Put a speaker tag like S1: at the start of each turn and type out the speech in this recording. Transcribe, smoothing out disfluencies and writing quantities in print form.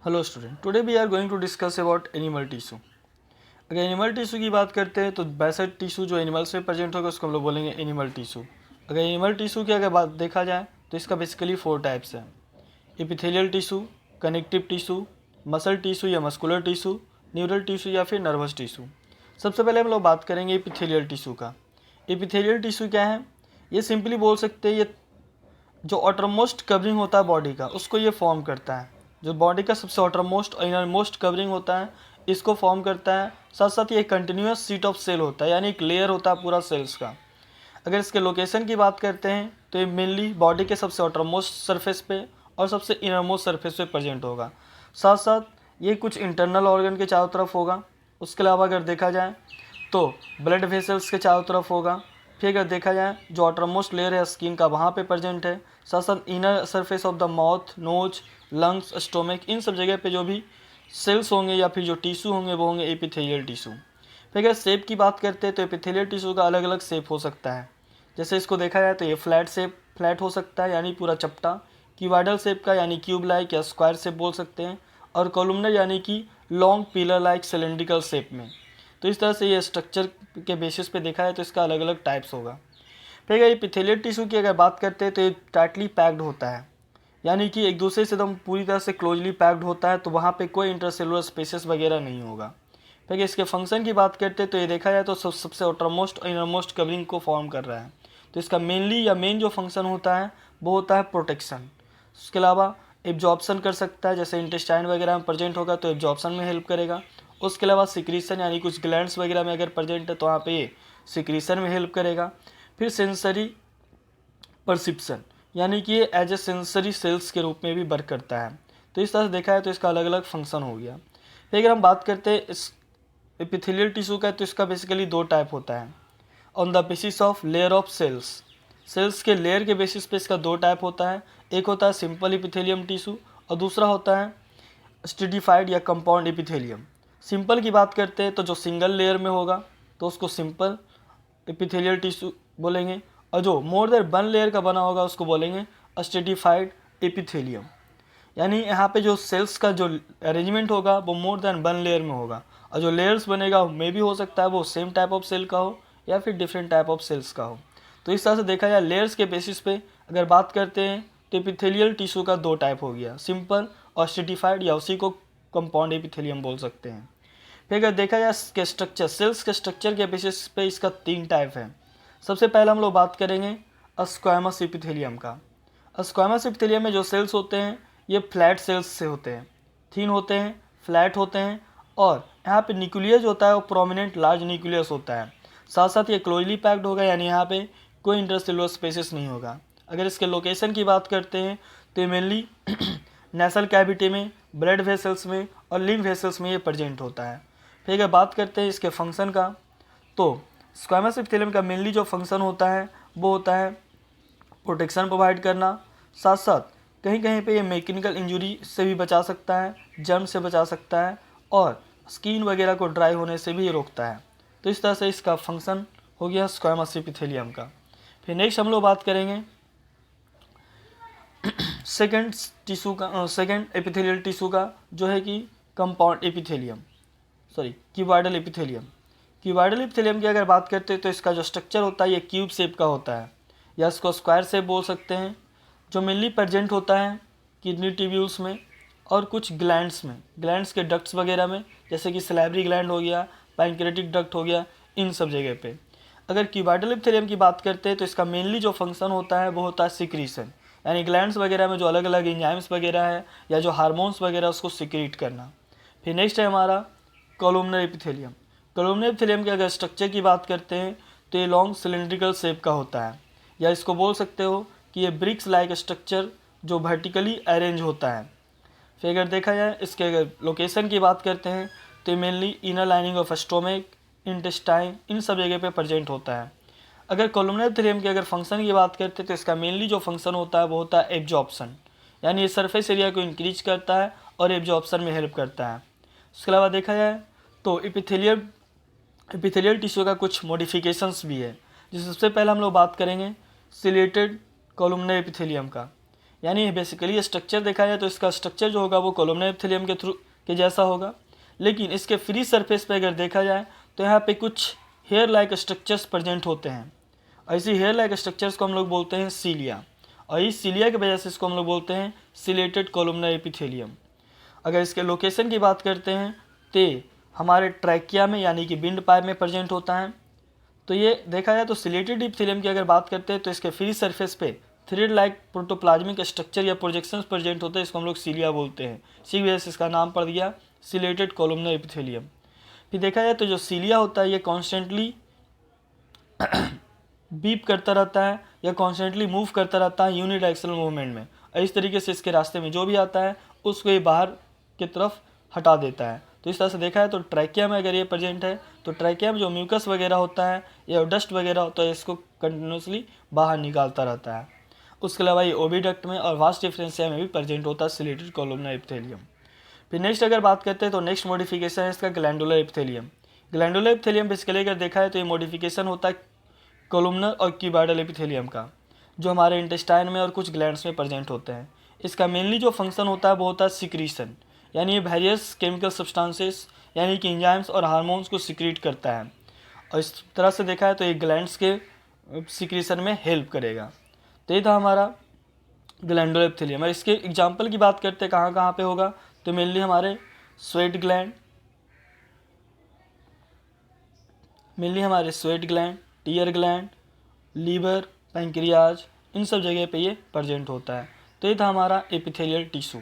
S1: Hello student, today we are going to discuss about animal tissue. अगर animal tissue की बात करते हैं तो वैसा टिश्यू जो एनिमल्स में प्रेजेंट होगा उसको हम लोग बोलेंगे एनिमल टिश्यू। अगर एनिमल टिश्यू की अगर बात देखा जाए तो इसका बेसिकली 4 टाइप्स है: epithelial tissue, connective tissue, muscle tissue या मस्कुलर टिश्यू, न्यूरल टिश्यू या फिर नर्वस टिश्यू। सबसे पहले हम लोग बात करेंगे एपिथेलियल टिश्यू का। एपिथेलियल टिश्यू क्या है? ये सिंपली बोल सकते हैं ये जो आउटरमोस्ट कवरिंग होता है बॉडी का उसको ये फॉर्म करता है। जो बॉडी का सबसे आउटरमोस्ट और इनरमोस्ट कवरिंग होता है इसको फॉर्म करता है। साथ साथ ये कंटिन्यूस सीट ऑफ सेल होता है, यानी एक लेयर होता है पूरा सेल्स का। अगर इसके लोकेशन की बात करते हैं तो ये मेनली बॉडी के सबसे आउटरमोस्ट सरफेस पे और सबसे इनरमोस्ट सरफेस पे प्रेजेंट होगा। साथ साथ ये कुछ इंटरनल ऑर्गन के चारों तरफ होगा। उसके अलावा अगर देखा जाए तो ब्लड वेसल्स के चारों तरफ होगा। फिर अगर देखा जाए जो आउटरमोस्ट लेयर है स्किन का वहाँ पे प्रेजेंट है। साथ साथ inner surface of the mouth, nose, lungs, stomach, इन सब जगह पे जो भी सेल्स होंगे या फिर जो टिश्यू होंगे वो होंगे एपिथेलियल टिश्यू। फिर अगर शेप की बात करते हैं तो एपिथेलियल टिश्यू का अलग अलग शेप हो सकता है। जैसे इसको देखा जाए तो ये फ्लैट हो सकता है, यानी पूरा चपटा। क्यूबॉइडल शेप का यानी क्यूब लाइक या स्क्वायर शेप बोल सकते हैं। और कॉलमनर यानी कि long pillar like cylindrical shape में। तो इस तरह से ये स्ट्रक्चर के बेसिस पे देखा है तो इसका अलग अलग टाइप्स होगा। फिर अगर एपिथेलियल टिश्यू की अगर बात करते हैं तो ये टाइटली पैक्ड होता है, यानी कि एक दूसरे से एकदम पूरी तरह से क्लोजली पैक्ड होता है, तो वहाँ पे कोई इंटरसेलुलर स्पेसेस वगैरह नहीं होगा। फिर अगर इसके फंक्शन की बात करते हैं तो ये देखा जाए तो सबसे आउटरमोस्ट और इनरमोस्ट कवरिंग को फॉर्म कर रहा है। तो इसका मेन जो फंक्शन होता है वो होता है प्रोटेक्शन। उसके अलावा एब्जॉर्प्शन कर सकता है, जैसे इंटेस्टाइन वगैरह में प्रेजेंट होगा तो एब्जॉर्प्शन में हेल्प करेगा। उसके अलावा सिक्रीशन यानी कुछ ग्लैंड्स वगैरह में अगर प्रेजेंट है तो वहाँ पे ये सिक्रीशन में हेल्प करेगा। फिर सेंसरी परसिप्शन, यानी कि ये एज ए सेंसरी सेल्स के रूप में भी वर्क करता है। तो इस तरह से देखा है तो इसका अलग अलग फंक्शन हो गया। फिर अगर हम बात करते हैं इस एपिथेलियल टिश्यू का तो इसका बेसिकली 2 टाइप होता है। On the basis of layer of cells के लेयर के बेसिस पे इसका 2 टाइप होता है। एक होता है सिंपल एपिथेलियम टिश्यू और दूसरा होता है स्ट्रेटिफाइड या कंपाउंड एपिथेलियम। सिंपल की बात करते हैं तो जो सिंगल लेयर में होगा तो उसको सिंपल एपिथेलियल टिश्यू बोलेंगे, और जो मोर देन 1 लेयर का बना होगा उसको बोलेंगे स्ट्रेटिफाइड एपिथेलियम। यानी यहाँ पे जो सेल्स का जो अरेंजमेंट होगा वो मोर देन 1 लेयर में होगा, और जो लेयर्स बनेगा मे भी हो सकता है वो सेम टाइप ऑफ सेल का हो या फिर डिफरेंट टाइप ऑफ सेल्स का हो। तो इस तरह से देखा जाए लेयर्स के बेसिस पे अगर बात करते हैं तो एपिथेलियल टिश्यू का 2 टाइप हो गया, सिंपल और स्ट्रेटिफाइड, या उसी को कंपाउंड एपिथेलियम बोल सकते हैं। फिर अगर देखा जाए इसके स्ट्रक्चर, सेल्स के स्ट्रक्चर के बेसिस पे इसका 3 टाइप है। सबसे पहले हम लोग बात करेंगे स्क्वैमस एपिथेलियम का। स्क्वैमस एपिथेलियम में जो सेल्स होते हैं ये फ्लैट सेल्स से होते हैं, थिन होते हैं, फ्लैट होते हैं, और यहाँ पे न्यूक्लियस होता है वो प्रोमिनेंट लार्ज न्यूक्लियस होता है। साथ साथ ये क्लोजली पैक्ड होगा, यानी यहाँ पे कोई इंटरसेलुलर स्पेसेस नहीं होगा। अगर इसके लोकेशन की बात करते हैं तो ये मेनली नेसल कैविटी में, ब्लड वेसल्स में और लिम्फ वेसल्स में ये प्रेजेंट होता है। फिर अगर बात करते हैं इसके फंक्शन का तो स्क्वैमस एपिथेलियम का मेनली जो फंक्शन होता है वो होता है प्रोटेक्शन प्रोवाइड करना। साथ साथ कहीं कहीं पे ये मैकेनिकल इंजरी से भी बचा सकता है, जर्म से बचा सकता है, और स्किन वगैरह को ड्राई होने से भी ये रोकता है। तो इस तरह से इसका फंक्शन हो गया स्क्वैमस एपिथेलियम का। फिर नेक्स्ट हम लोग बात करेंगे सेकेंड एपिथेलियल टिश्यू का, जो है कि compound epithelium, cuboidal epithelium. Cuboidal epithelium की अगर बात करते हैं तो इसका जो स्ट्रक्चर होता है ये क्यूब शेप का होता है, या इसको स्क्वायर शेप बोल सकते हैं, जो मेनली प्रेजेंट होता है किडनी ट्यूब्यूल्स में और कुछ ग्लैंड्स में, ग्लैंड्स के डक्ट्स वगैरह में, जैसे कि सैलिवरी ग्लैंड हो गया, पैंक्रेटिक डक्ट हो गया, इन सब जगह पे। अगर क्यूबॉइडल एपिथेलियम की बात करते हैं तो इसका मेनली जो फंक्शन होता है वो होता है सिक्रीशन, यानी ग्लैंड्स वगैरह में जो अलग अलग एंजाइम्स वगैरह है या जो हार्मोन्स वगैरह उसको सिक्रीट करना। फिर नेक्स्ट है हमारा कॉलमनर एपिथेलियम। कॉलमनर एपिथेलियम के अगर स्ट्रक्चर की बात करते हैं तो ये लॉन्ग सिलेंड्रिकल शेप का होता है, या इसको बोल सकते हो कि ये ब्रिक्स लाइक स्ट्रक्चर जो वर्टिकली अरेंज होता है। फिर अगर देखा जाए इसके अगर लोकेशन की बात करते हैं तो mainly inner lining of stomach, intestine, इन सब जगह पे प्रेजेंट होता है। अगर कॉलमनर एपिथेलियम के अगर फंक्शन की बात करते हैं तो इसका मेनली जो फंक्शन होता है वो होता है एब्जॉर्प्शन, यानी ये सरफेस एरिया को इंक्रीज करता है और एब्जॉर्प्शन में हेल्प करता है। उसके अलावा देखा जाए तो एपिथेलियल टिश्यू का कुछ मॉडिफिकेशंस भी है, जिससे सबसे पहले हम लोग बात करेंगे सिलेटेड कॉलमनर एपिथेलियम का। यानी बेसिकली स्ट्रक्चर देखा जाए तो इसका स्ट्रक्चर जो होगा वो कोलुमनर एपिथेलियम के थ्रू के जैसा होगा, लेकिन इसके फ्री सरफेस पे अगर देखा जाए तो यहाँ पे कुछ हेयर लाइक स्ट्रक्चर्स प्रेजेंट होते हैं। ऐसी हेयर लाइक स्ट्रक्चर्स को हम लोग बोलते हैं सीलिया, और इस सीलिया की वजह से इसको हम लोग बोलते हैं सिलेटेड कोलुमनर एपिथेलियम। अगर इसके लोकेशन की बात करते हैं तो हमारे ट्रैकिया में यानी कि विंड पाइप में प्रेजेंट होता है। तो ये देखा जाए तो सिलेटेड एपिथेलियम की अगर बात करते हैं तो इसके फ्री सरफेस पे थ्रेड लाइक प्रोटोप्लाज्मिक स्ट्रक्चर या प्रोजेक्शंस प्रेजेंट होते हैं, इसको हम लोग सीलिया बोलते हैं। इसी वजह से इसका नाम पड़ गया सिलेटेड कोलुमनर एपिथेलियम। फिर देखा जाए तो जो सीलिया होता है ये कॉन्स्टेंटली बीप करता रहता है या कॉन्स्टेंटली मूव करता रहता है यूनिडायरेक्शनल मूवमेंट में, और इस तरीके से इसके रास्ते में जो भी आता है उसको ये बाहर की तरफ हटा देता है। तो इस तरह से देखा है तो ट्रैकिया में अगर ये प्रेजेंट है तो ट्रैकिया में जो म्यूकस वगैरह होता है या डस्ट वगैरह होता है इसको कंटिन्यूसली बाहर निकालता रहता है। उसके अलावा ये ओविडक्ट में और वास्ट डिफरेंशिया में भी प्रेजेंट होता है सिलेटेड कोलुमनर एपिथेलियम। फिर नेक्स्ट अगर बात करते हैं तो नेक्स्ट मॉडिफिकेशन है इसका glandular epithelium. Glandular epithelium basically अगर देखा है तो ये मॉडिफिकेशन होता है कोलुमनर और क्यूबॉइडल एपिथेलियम का, जो हमारे इंटेस्टाइन में और कुछ ग्लैंड्स में प्रेजेंट होते हैं। इसका मेनली जो फंक्शन होता है वो होता है सिक्रीशन, यानी ये वेरियस केमिकल सब्सटेंसेस यानी कि एंजाइम्स और हार्मोन्स को सिक्रीट करता है, और इस तरह से देखा है तो ये ग्लैंड्स के सिक्रीशन में हेल्प करेगा। तो ये था हमारा ग्लैंडुलर एपिथेलियम। और इसके एग्जाम्पल की बात करते हैं कहाँ कहाँ पे होगा तो मेनली हमारे sweat gland, tear gland, liver, pancreas, इन सब जगह पे ये प्रेजेंट होता है। तो ये था हमारा एपिथेलियल टिश्यू।